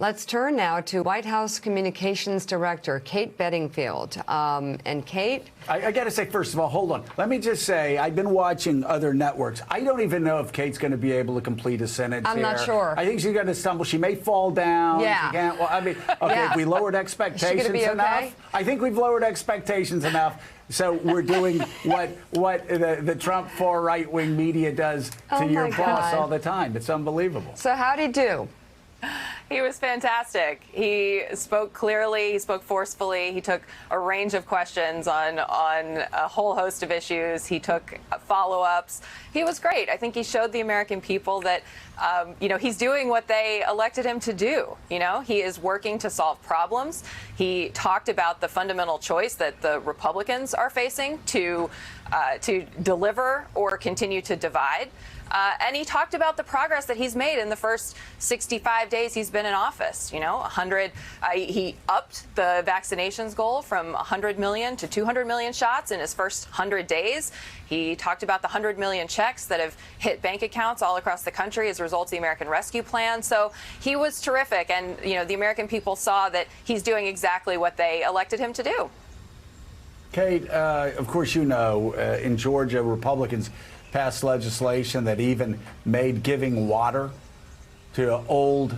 Let's turn now to White House Communications Director Kate Bedingfield. And Kate? I got to say, first of all, hold on. Let me just say, I've been watching other networks. I don't even know if Kate's going to be able to complete a sentence I'm here. not sure. I think she's going to stumble. She may fall down. Yeah. She can't, well, I mean, okay, Yeah. if we lowered expectations be enough. okay? I think we've lowered expectations enough. So we're doing what the Trump far right-wing media does to your boss all the time. It's unbelievable. So how'd he do? He was fantastic. He spoke clearly. He spoke forcefully. He took a range of questions on a whole host of issues. He took follow-ups. He was great. I think he showed the American people that, he's doing what they elected him to do. He is working to solve problems. He talked about the fundamental choice that the Republicans are facing to deliver or continue to divide. And he talked about the progress that he's made in the first 65 days he's been in office. 100. He upped the vaccinations goal from 100 million to 200 million shots in his first 100 days. He talked about the 100 million checks that have hit bank accounts all across the country as a result of the American Rescue Plan. So he was terrific. And, the American people saw that he's doing exactly what they elected him to do. Kate, of course, in Georgia, Republicans passed legislation that even made giving water to old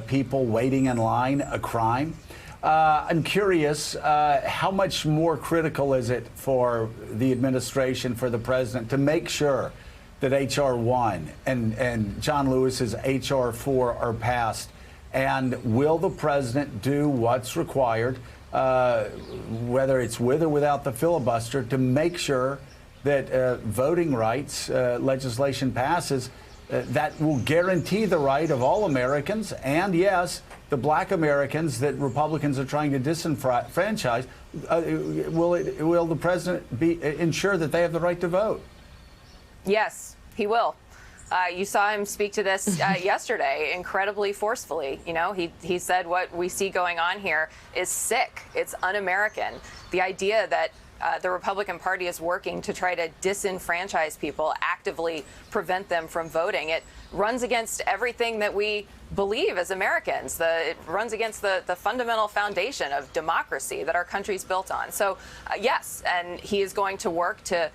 people waiting in line a crime. I'm curious, how much more critical is it for the administration, for the president, to make sure that H.R. 1 and John Lewis's H.R. 4 are passed? And will the president do what's required, whether it's with or without the filibuster, to make sure that voting rights legislation passes that will guarantee the right of all Americans and, yes, the black Americans that Republicans are trying to disenfranchise? Will the president ensure that they have the right to vote? Yes, he will. You saw him speak to this yesterday incredibly forcefully. He said what we see going on here is sick. It's un-American. The idea that the Republican Party is working to try to disenfranchise people, actively prevent them from voting. It runs against everything that we believe as Americans. It runs against the fundamental foundation of democracy that our country's built on. So, yes, and he is going to work to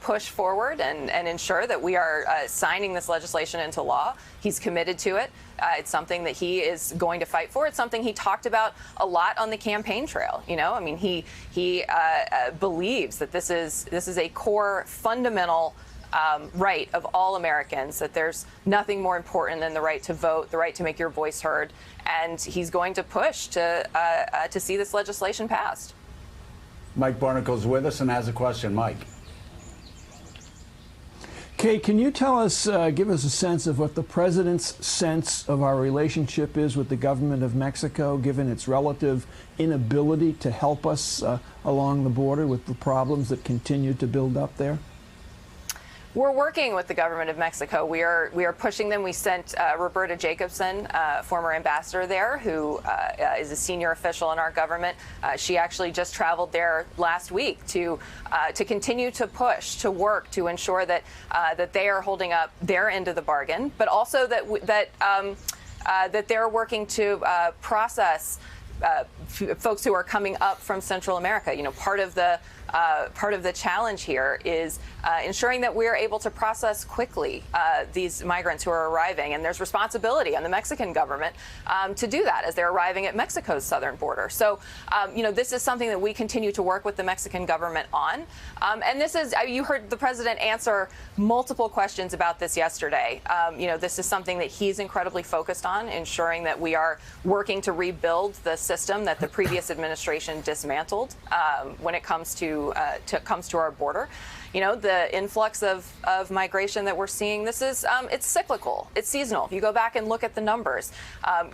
push forward and ensure that we are signing this legislation into law. He's committed to it. It's something that he is going to fight for. It's something he talked about a lot on the campaign trail. He believes that this is a core fundamental right of all Americans, that there's nothing more important than the right to vote, the right to make your voice heard, and he's going to push to see this legislation passed. Mike Barnichel's with us and has a question. Mike. Kate, can you tell us, give us a sense of what the president's sense of our relationship is with the government of Mexico, given its relative inability to help us along the border with the problems that continue to build up there? We're working with the government of Mexico. We are pushing them. We sent Roberta Jacobson, former ambassador there, who is a senior official in our government. She actually just traveled there last week to continue to push, to work, to ensure that that they are holding up their end of the bargain, but also that they're working to process folks who are coming up from Central America. Part of the challenge here is ensuring that we are able to process quickly these migrants who are arriving, and there's responsibility on the Mexican government to do that as they're arriving at Mexico's southern border. So, this is something that we continue to work with the Mexican government on, and this is, you heard the president answer multiple questions about this yesterday. This is something that he's incredibly focused on, ensuring that we are working to rebuild the system that the previous administration dismantled when it comes to our border. The influx of migration that we're seeing, this is it's cyclical, it's seasonal. If you go back and look at the numbers,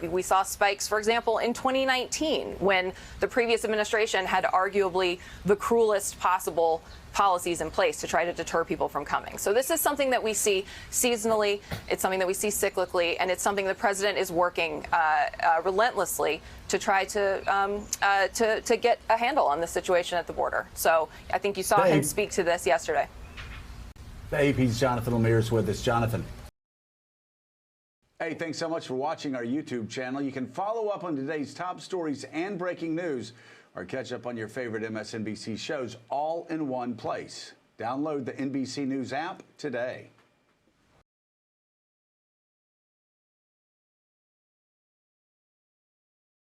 we saw spikes, for example, in 2019 when the previous administration had arguably the cruelest possible policies in place to try to deter people from coming. So this is something that we see seasonally, it's something that we see cyclically, and it's something the president is working relentlessly to try to get a handle on the situation at the border. So I think you saw him speak to this yesterday. The AP's Jonathan Lemire is with us. Jonathan. Hey, thanks so much for watching our YouTube channel. You can follow up on today's top stories and breaking news, or catch up on your favorite MSNBC shows all in one place. Download the NBC News app today.